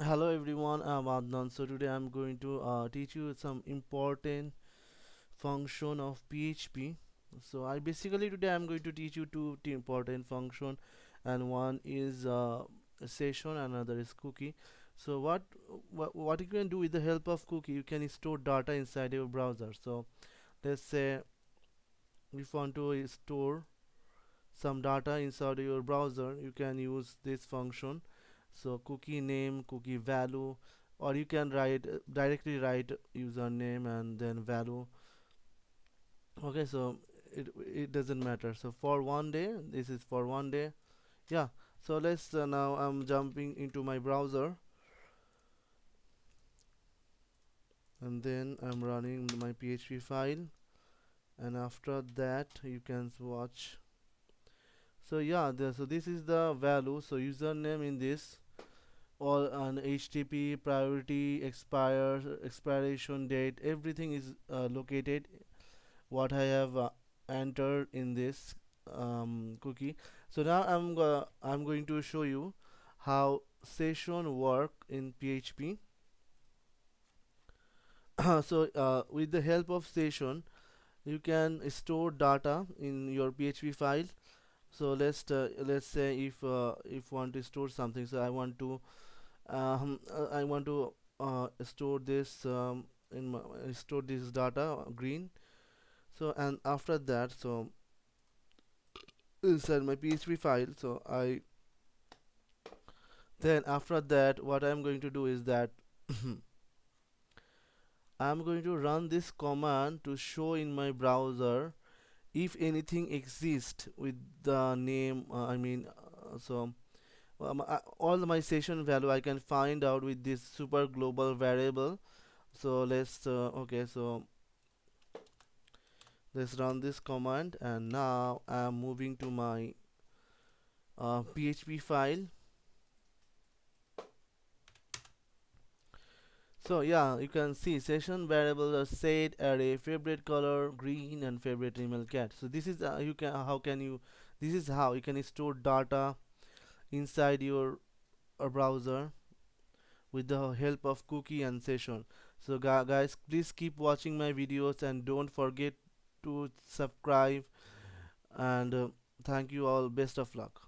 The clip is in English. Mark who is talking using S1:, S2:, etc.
S1: Hello everyone, I'm Adnan. So today I'm going to teach you some important function of PHP. So I basically today I'm going to teach you two important function, and one is a session, another is cookie. So what you can do with the help of cookie, you can store data inside your browser. So let's say if you want to store some data inside your browser, you can use this function. So cookie name, cookie value, or you can directly write username and then value. Okay, so it doesn't matter. So for one day, this is for one day. Yeah, so let's now I'm jumping into my browser, and then I'm running my PHP file, and after that you can watch. So yeah, so this is the value. So username in this, all an HTTP priority expiration date, everything is located what I have entered in this cookie. So now I'm going to show you how session work in PHP. So with the help of session, you can store data in your PHP file. So let's say if want to store something, so I want to store this in my store this data green. So and after that, so inside my PHP file, so I then after that what I'm going to do is that I'm going to run this command to show in my browser if anything exists with the name. All my session value I can find out with this super global variable. So let's run this command, and now I'm moving to my PHP file. So yeah, you can see session variables are set array, favorite color green, and favorite email cat. So this is you can how can you this is how you can store data inside your browser with the help of cookie and session. So guys, please keep watching my videos and don't forget to subscribe, and thank you all, best of luck.